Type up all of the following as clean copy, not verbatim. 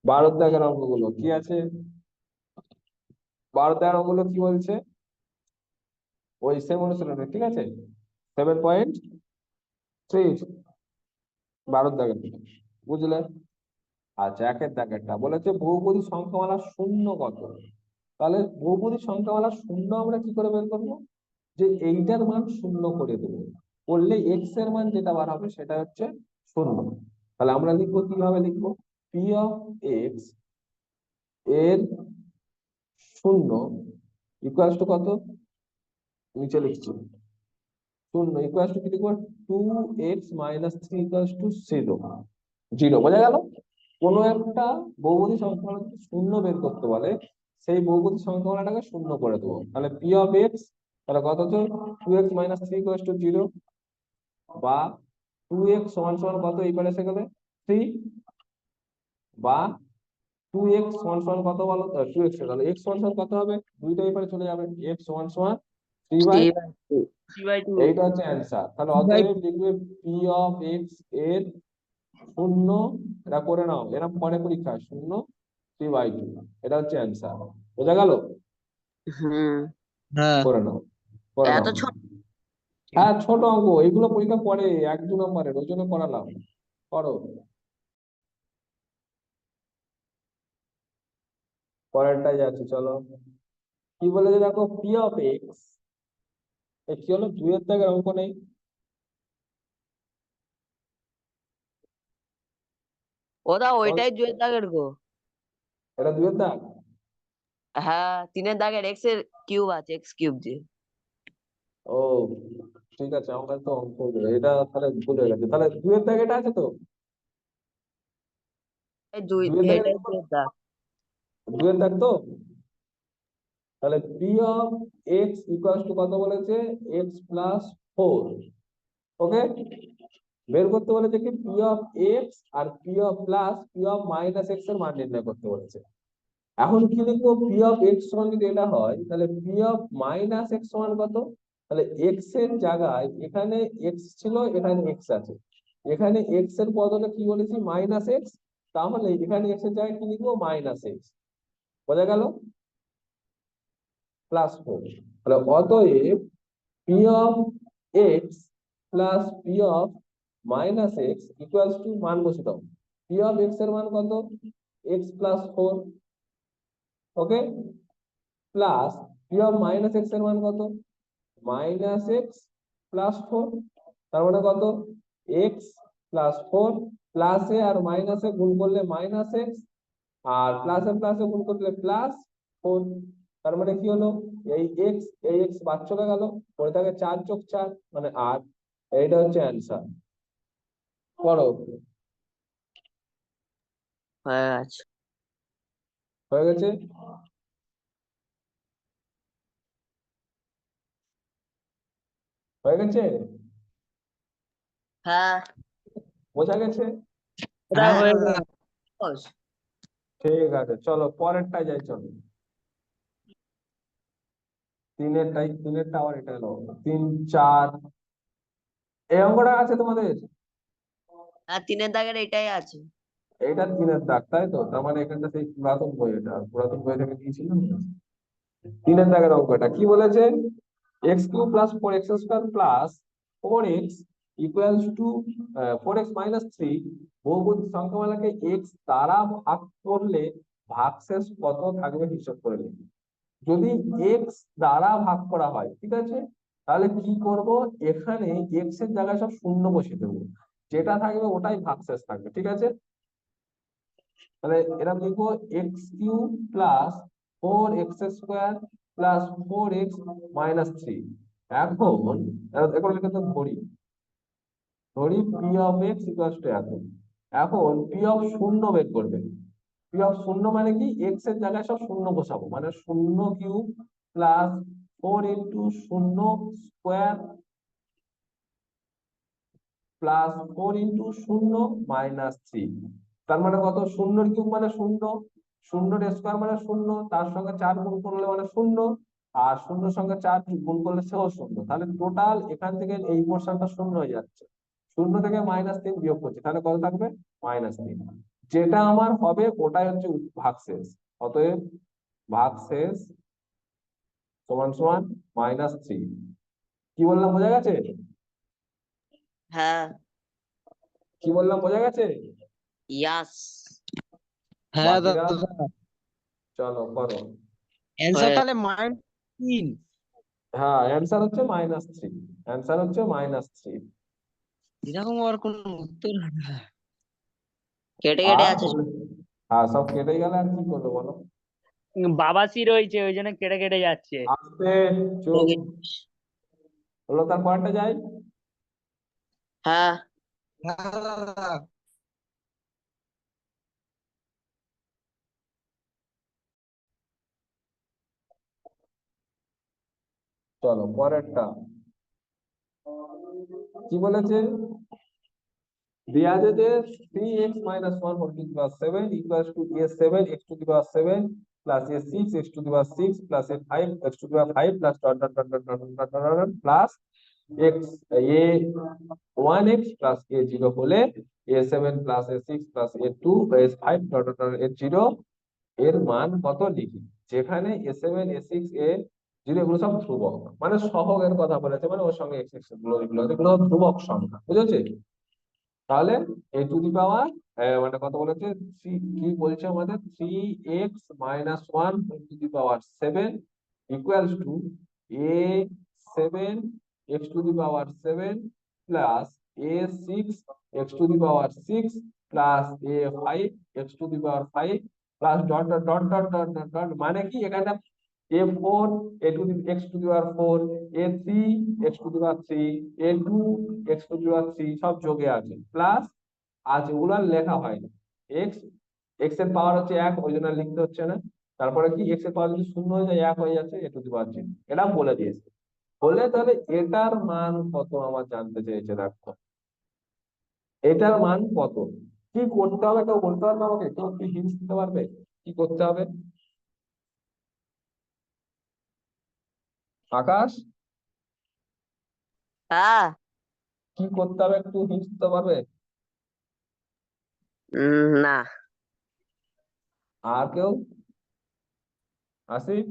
12 দাগের অঙ্কগুলো কি আছে? 12 দাগের অঙ্কগুলো কি বলছে? ওই সেম অনুসারে, ঠিক আছে, 7.3, 12 দাগের, বুঝলে? আচ্ছা, একের দাগেরটা বলেছে বহুপদী সংখ্যামালা শূন্য কত? তাহলে বহুপদী সংখ্যামালা শূন্য আমরা কি করে বের করবো? যে এইটার মান শূন্য করে দেবো, করলে এক্স এর মান যেটা বার হবে সেটা হচ্ছে শূন্য। তাহলে আমরা লিখবো, কিভাবে লিখবো? পি অফ এক্স এর শূন্য ইকুয়ালস টু কত? নিচে লিখছি, শূন্য ইকুয়ালস টু কি লিখবো? 2x - 3 equals to 0, 0। বোঝা গেল? কোনো একটা বহুপদী সংখ্যামালা যদি শূন্য বের করতে বলে, সেই বহুপদী সংখ্যামালাটাকে শূন্য করে দেবো। তাহলে পি অফ এক্স, তাহলে কত হচ্ছে? 2x - 3 ইকুয়ালস টু 0, বা 2x সমান সমান কত এই পারে এসে গেলে 3, বা 2x সমান সমান কত বলো? 2x, তাহলে x সমান সমান কত হবে? দুইটা এই পারে চলে যাবে, x সমান সমান 3/2। 3/2। এইটা হচ্ছে অ্যান্সার। তাহলে 3/2। অতএব লিখবে পি অফ এক্স এর শূন্য, এটা করে নাও, এরা পরে পরীক্ষায় শূন্য 3/2, এটা হচ্ছে অ্যান্সার। বোঝা গেল? হুম। হ্যাঁ। করে নাও, করে এত নাও। ছোট? হ্যাঁ, ছোট অঙ্ক, এগুলো পরীক্ষা পরে 1-2 নম্বরের, ওই জন্য করালাম। করো, পরেরটাই যাচ্ছে, চলো। কি বলেছে দেখো, পি অফ এক্স, কি হলো? 2 এর দাগের অঙ্ক নেই। ওটা ওইটাই 2 এর দাগের গো। এটা 2 এর দাগ? হ্যাঁ, 3 এর দাগের এক্স এর কিউব আছে, এক্স কিউব দিয়ে। ও, ঠিক আছে, আমার কাছে তো অঙ্ক এটা তাহলে ভুল হয়ে গেছে। তাহলে 2 এর দাগ এটা আছে তো? এই দুই, 2 এর দাগের, এটাই 2 এর দাগ। 2 এর দাগ তো? তাহলে P of x equals to কত বলেছে? X plus 4। ওকে, বের করতে বলেছে কি পি অফ এক্স আর P of plus P of minus x এর মান নির্ণয় করতে বলেছে। এখন কি লিখবো? পি অফ এক্স সমান যদি এটা হয়, তাহলে পি অফ মাইনাস এক্স সমান কত? তাহলে এক্স এর জায়গায় এখানে এক্স ছিল, এখানে এক্স আছে, এখানে এক্স এর বদলে কি বলেছি? Minus x. তাহলে এখানে এক্স এর জায়গায় কি লিখবো? Minus x. বোঝা গেল? প্লাস 4। তাহলে অতএব P of x plus P of minus x equals to, মান বসে দাও। পি অফ এক্স এর মান কত? X plus 4। Okay, plus P of minus x এর মান কত? Minus x plus 4। তার মানে কত? এক্স প্লাস 4, প্লাসে আর মাইনাসে গুণ করলে মাইনাস এক্স, আর প্লাসে প্লাসে গুণ করলে প্লাস 4। তার মানে কি হলো? এই এক্স বাদ চলে গেল, পরে থাকে 4 যোগ 4 মানে 8। এইটা হচ্ছে অ্যান্সার। করো, আচ্ছা। হয়ে গেছে? হয়ে গেছে? হ্যাঁ, বোঝা গেছে? ওটা হ্যাঁ হয়ে দাদা। গেল। ঠিক আছে, চলো পরেরটা যাই, চলো। তিনেরটা আবার এটা হলো 3, 4, এই অঙ্কটা আছে তোমাদের? হ্যাঁ, 3 এর দাগের এটাই আছে। এইটা 3 এর দাগ, তাই তো? তার মানে এখানটা সেই পুরাতন বই, এটা পুরাতন বই থেকে দিয়েছিলাম। 3 এর দাগের অঙ্কটা কি বলেছে? X cube plus 4x square plus 4x equals to 4x - 3 বহুপদী সংখ্যামালাকে এক্স দ্বারা ভাগ করলে ভাগশেষ কত থাকবে হিসাব করে নিন। যদি এক্স দ্বারা ভাগ করা হয়, ঠিক আছে, তাহলে কি করব? এখানে এক্স এর জায়গায় সব শূন্য বসিয়ে দেবো, যেটা থাকবে ওটাই ভাগশেষ থাকবে, ঠিক আছে? তাহলে এরকম লিখবো, x cube plus 4x² plus 4x - 3। এখন এখন লিখে তো ধরি, P of x equals to এত। এখন পি অফ শূন্য বের করবে। পি অফ শূন্য মানে কি? এক্স এর জায়গায় সব শূন্য বসাবো, মানে 0³ প্লাস 4 × 0² প্লাস 4 × 0 - 3। তার মানে কত? 0³ মানে 0, 0 স্কোয়ার মানে 0, তার সঙ্গে 4 গুণ করলে মানে 0, আর 0 সঙ্গে 4 গুণ করলে সেও 0। তাহলে টোটাল এখান থেকে এই পোর্শনটা 0 হয়ে যাচ্ছে। 0 থেকে -3 বিয়োগ করছি, তাহলে কত থাকবে? -3। যেটা আমার হবে ওটাই হচ্ছে ভাগশেষ। অতএব ভাগশেষ সমান সমান -3। কি বললাম বোঝা গেছে? হ্যাঁ। কি বললাম বোঝা গেছে? ইয়াস। হ্যাঁ বাকিরা দাদা, চলো করো। অ্যান্সার তাহলে -3। হ্যাঁ, অ্যান্সার হচ্ছে -3। অ্যান্সার হচ্ছে -3। এরকম আর কোন উত্তর? কেটে কেটে আর আছে। হ্যাঁ, সব কেটে গেলে আর কি করবো বলো? বাবাসি রয়েছে ওই জন্য কেটে কেটে যাচ্ছে। আস্তে, চুপ। হলো, তার পরেরটা যাই। হ্যাঁ। হ্যাঁ দাদা। চলো পরেরটা কি বলেছে? দেয়া আছে যে 3x - 1 whole to the power 7 equals to a7 x to the power 7 plus a6 x to the power 6 plus a5 x to the power 5 plus dot dot dot dot dot dot dot dot plus x a1x plus a0 হলে a7 plus a6 plus a2 a5 dot dot dot a0 এর মান কত লিখি। যেখানে a7 a6 a0 এগুলো সব ধ্রুবক, মানে সহগের কথা বলেছে, মানে ওর সঙ্গে x গুলো এগুলো এগুলো ধ্রুবক সংখ্যা, বুঝেছে? তাহলে এ টু দি পাওয়ার মানে কত বলেছে, কি বলছে আমাদের, 3x - 1 to the power 7 equals to a7 x to the power 7 plus a6 x to the power 6 plus a5 x to the power 5 plus dot dot dot dot dot dot dot, মানে কি এখানে a4 a to the x to the power 4 a3 x to the power 3 a2 x to the power 3 সব যোগে আছে, plus আছে, ওগুলো আর লেখা হয়নি। এক্স এক্স এর পাওয়ার হচ্ছে 1, ওই জন্য আর লিখতে হচ্ছে না। তারপরে কি এক্স এর পাওয়ার যদি শূন্য হয়ে যায় 1 হয়ে যাচ্ছে, এ টু দি পাওয়ার 0, এটা বলে দিয়েছে। বলে তাহলে এটার মান কত আমার জানতে চেয়েছে, দেখো এটার মান কত। কি করতে হবে কেউ বলতে পারবে আমাকে? কেউ কি হিন্টস দিতে পারবে কি করতে হবে? আকাশ, হ্যাঁ। কি করতে হবে একটু হিন্টস দিতে পারবে? না। আর কেউ? আসিফ?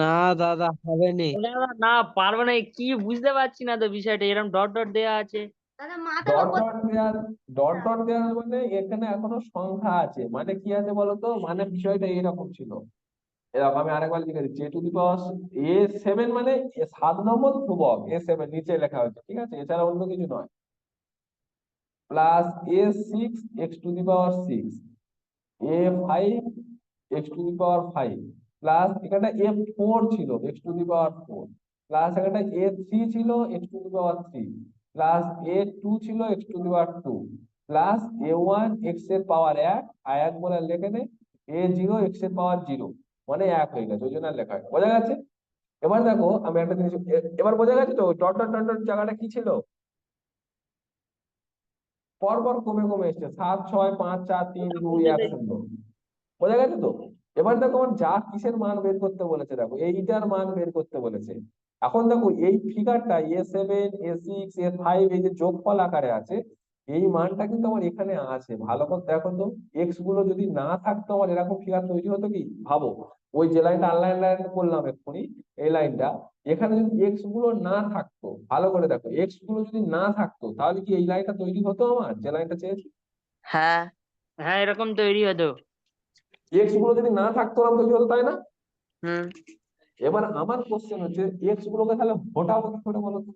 না দাদা, হবে নি। না না, পারবো না, কি বুঝতে পারছি না তো বিষয়টা, এরকম ডট ডট দেওয়া আছে। ডট ডট দেওয়ার, ডট ডট দেওয়ার মানে এখানে এখনো সংখ্যা আছে, মানে কি আছে বলতো, মানে বিষয়টা এরকম ছিল। এরকম আমি আরেকবার লিখে দিচ্ছি, এ টু দি পাওয়ার a7 মানে 7 নম্বর ধ্রুবক a7 নিচে লেখা হয়েছে, ঠিক আছে, এছাড়া অন্য কিছু নয়, plus a6 x to the power 6 a5 x to the power 5 plus এখানে a4 ছিল x to the power 4 plus এখানে a3 ছিল x to the power 3 plus a2 ছিল x to the power 2 plus a1 x এর পাওয়ার 1 আর 1 বলে লেখে নেই, a0 x এর পাওয়ার 0, মানে 1 হয়ে গেছে, ওই জন্য আর লেখা হয়। বোঝা গেছে? এবার দেখো আমি একটা জিনিস, এবার বোঝা গেছে তো ডট ডট ডট ডট জায়গাটা কি ছিল, পরপর কমে কমে এসছে, 7 6 5 4 3 2 1 0। বোঝা গেছে তো? এবার দেখো আমার যা কিসের মান বের করতে বলেছে, দেখো এইটার মান বের করতে বলেছে। এখন দেখো এই ফিগারটা a7 a6 a5 এই যে যোগফল আকারে আছে, এই মানটা কিন্তু আমার এখানে আছে, ভালো করে দেখো তো। এক্স গুলো যদি না থাকতো আমার এরকম ফিগার তৈরি হতো কি, ভাবো। ওই যে লাইনটা আনলাইন লাইন করলাম এক্ষুনি, এই লাইনটা, এখানে যদি এক্স গুলো না থাকতো, ভালো করে দেখো, এক্স গুলো যদি না থাকতো তাহলে কি এই লাইনটা তৈরি হতো আমার যে লাইনটা চেয়েছি? হ্যাঁ। হ্যাঁ, এরকম তৈরি হতো। এক্স গুলো যদি না থাকতো আমার তৈরি হতো, তাই না? হুম। এবার আমার কোশ্চেন হচ্ছে এক্স গুলোকে তাহলে ফোটাবো কি করে বলো তো?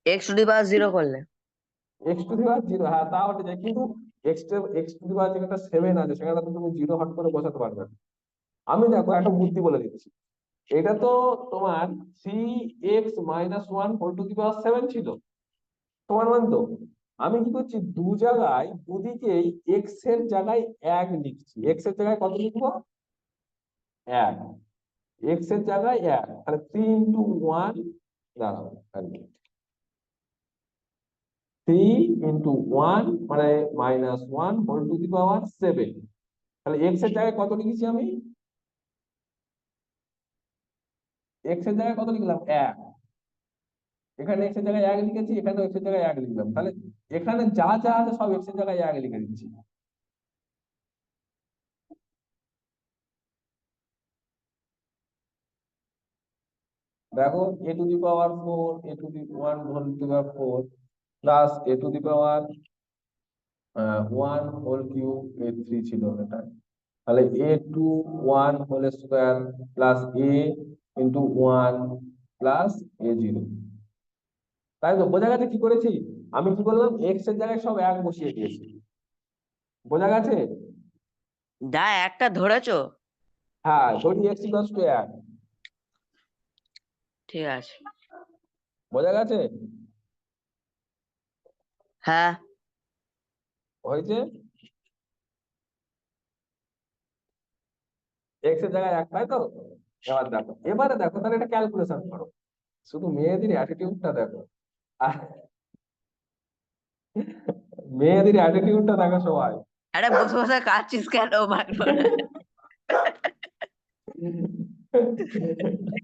এক্স টু দি পাওয়ার 0 করলে। এক্স টু দি পাওয়ার 0, হ্যাঁ তা হতে যায়, কিন্তু এক্স টু দি পাওয়ার যেখানে 7 আছে সেখানে তো তুমি 0 হট করে বসাতে পারবে না। আমি দেখো একটা বুদ্ধি বলে দিচ্ছি। এটা তো তোমার 3x - 1 whole to the power 7 ছিল, তোমার মান তো। আমি কি করছি, দু জায়গায় দুদিকেই এক্স এর জায়গায় 1 লিখছি, এক্স এর জায়গায় কত লিখবো, 1, এক্স এর জায়গায় 1, তাহলে 3 × 1, দাঁড়াও 3 × 1 মানে -1 হোল টু দি পাওয়ার 7, তাহলে এক্স এর জায়গায় কত লিখেছি আমি, এক্স এর জায়গায় কত লিখলাম, 1, এখানে এক্স এর জায়গায় 1 লিখেছি, এখানে এক্স এর জায়গায় 1 লিখলাম, তাহলে এখানে যা যা আছে সব এক্স এর জায়গায় 1 লিখে দিচ্ছি। দেখো a to the power 4, a to the 1 whole to the power 4 plus a to the power 1 whole cube, a3 ছিল এটা, তাহলে a to 1 whole square plus a into 1 plus a0। তাই তো বোঝা গেছে কি করেছি? আমি কি করলাম, এক্স এর জায়গায় সব 1 বসিয়ে দিয়েছি। বোঝা গেছে? দা একটা ধরেছো? হ্যাঁ, ধরি এক্স ইকুয়ালস টু 1। ঠিক আছে। বোঝা গেছে? হ্যাঁ। হয়েছে? এক্স এর জায়গায় 1, তাই তো? এবারে দেখো তাহলে এটা ক্যালকুলেশন করো, শুধু মেয়েদের অ্যাটিটিউডটা দেখো। আর মেয়েদের অ্যাটিটিউডটা দেখো সবাই। আরে বসে বসে কাটছিস কেন মারবো না।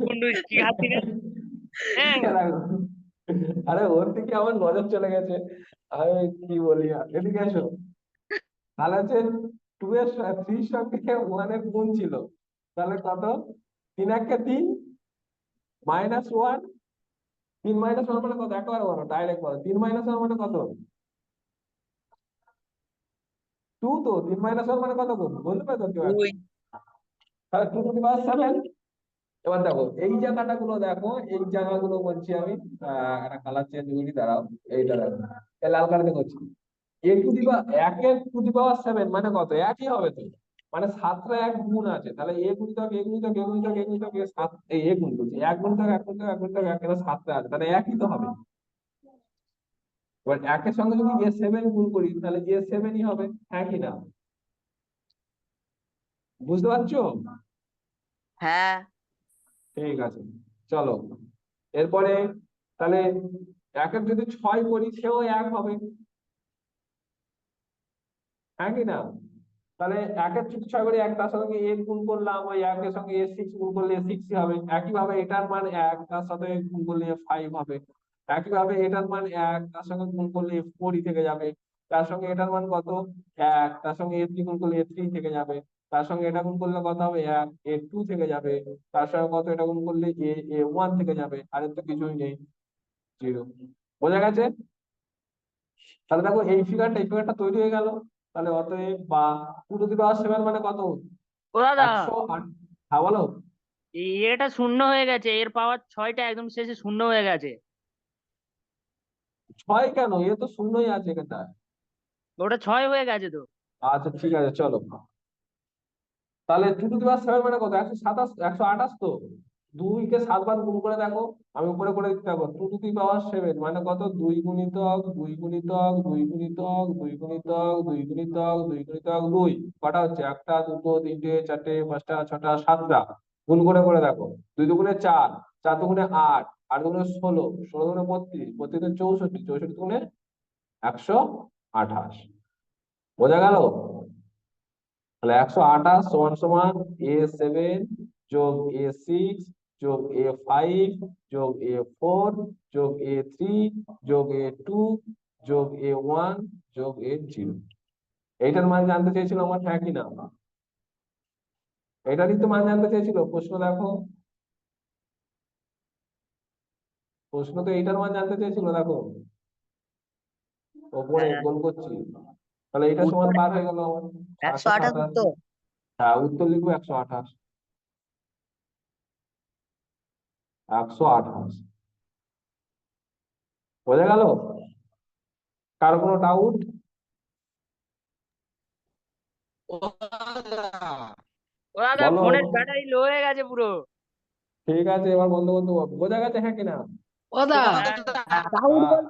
কুন্ডু কি খাচ্ছি রে? হ্যাঁ, আরে ওর দিকে আমার নজর চলে গেছে, আমি কি বলি আর, এদিকে এসো। তাহলে হচ্ছে 2 এর 3 সঙ্গে 1 এর গুণ ছিল, তাহলে কত? 3 1 3 মাইনাস 1, 3 মাইনাস 1 মানে কত? একবার বলো, ডাইরেক্ট বলো, 3 মাইনাস 1 মানে কত? 2 তো, 3 মাইনাস 1 মানে কত গো? বলতে পারো কেউ একটা? দুই। তাহলে 2 টু দি পাওয়ার 7। এবার দেখো এই জায়গাটাগুলো দেখো, এই জায়গাগুলো বলছি আমি, একটা কালার চেঞ্জ করি, দাঁড়াও। এইটা দেখো, এই লাল কালার করছি। এ টু দি পাওয়ার 1 এর টু দি পাওয়ার 7 মানে কত? একই হবে তো, মানে 7টা 1 গুণ আছে, তাহলে এ গুণিতক এ গুণিতক এ গুণিতক এ গুণিতক এ 7, এই এ গুণ করছি, 1 গুণিতক 1 গুণিতক 1 গুণিতক 1 কেন 7টা আছে, তাহলে একই তো হবে। এবার 1 এর সঙ্গে যদি a7 গুণ করি তাহলে a7ই হবে, হ্যাঁ কি না? বুঝতে পারছো? হ্যাঁ। ঠিক আছে, চলো এরপরে তাহলে 1 এর যদি 6 করি সেও 1 হবে, হ্যাঁ কি না? তাহলে 1 এর যদি 6 করি, 1 তার সঙ্গে a গুণ করলাম, ওই 1 এর সঙ্গে a6 গুণ করলে a6 হবে। একইভাবে এটার মান 1 তার সাথে গুণ করলে a5 হবে। একইভাবে এটার মান 1 তার সঙ্গে গুণ করলে a4 থেকে যাবে। তার সঙ্গে এটার মান কত? 1, তার সঙ্গে a3 গুণ করলে a3 থেকে যাবে। তার সঙ্গে এটা গুণ করলে কত হবে? 1, a2 থেকে যাবে। তার সঙ্গে কত? এটা গুণ করলে a1 থেকে যাবে, আর এর তো কিছুই নেই, 0। বোঝা গেছে? তাহলে দেখো এই ফিগারটা তৈরি হয়ে গেল। তাহলে অতএব বা 2 টু দি পাওয়ার 7 মানে কত? ও দাদা, 108। হ্যাঁ বলো। এটা শূন্য হয়ে গেছে, এর পাওয়ার 6টা একদম শেষে শূন্য হয়ে গেছে। 6 কেন? এ তো শূন্যই আছে এখানটা। ওটা 6 হয়ে গেছে তো। আচ্ছা ঠিক আছে, চলো। তাহলে 2 টু দি পাওয়ার 7 মানে কত? 127, 128 তো। 2 কে 7 বার গুণ করে দেখো, আমি উপরে করে দিতে থাকবো। 2 টু দি পাওয়ার 7 মানে কত? 2 গুণিতক 2 গুণিতক 2 গুণিতক 2 গুণিতক 2 গুণিতক 2 গুণিতক 2, কটা হচ্ছে? 1টা 2টো 3টে 4টে 5টা 6টা 7টা, গুণ করে দেখো। 2 দুগুণে 4, 4 দুগুণে 8, 8 দুগুণে 16, 16 দুগুণে 32, 32 দুগুণে 64, 64 দুগুণে 128। বোঝা গেল? তাহলে 128 সমান সমান a7 যোগ a6 যোগ a5 যোগ a4 যোগ a3 যোগ a2 যোগ a1 যোগ a0। এইটার মান জানতে চেয়েছিল আমার, হ্যাঁ কি না? এটারই তো মান জানতে চেয়েছিল। প্রশ্ন দেখো, প্রশ্ন তো এইটার মান জানতে চেয়েছিল, দেখো ওপরে হ্যাঁ, গোল করছি। তাহলে এটা সমান উত্তর বার হয়ে গেল আমার 128 128। উত্তর। হ্যাঁ, উত্তর লিখবো 128, 128। বোঝা গেল? কারো কোনো ডাউট? ও দাদা, ও দাদা, বলো। ফোনের ব্যাটারি লো হয়ে গেছে পুরো। ঠিক আছে, এবার বন্ধ করতে বোঝা গেছে, হ্যাঁ কিনা? ও দাদা, হ্যাঁ। রাহুল হ্যাঁ। বলছে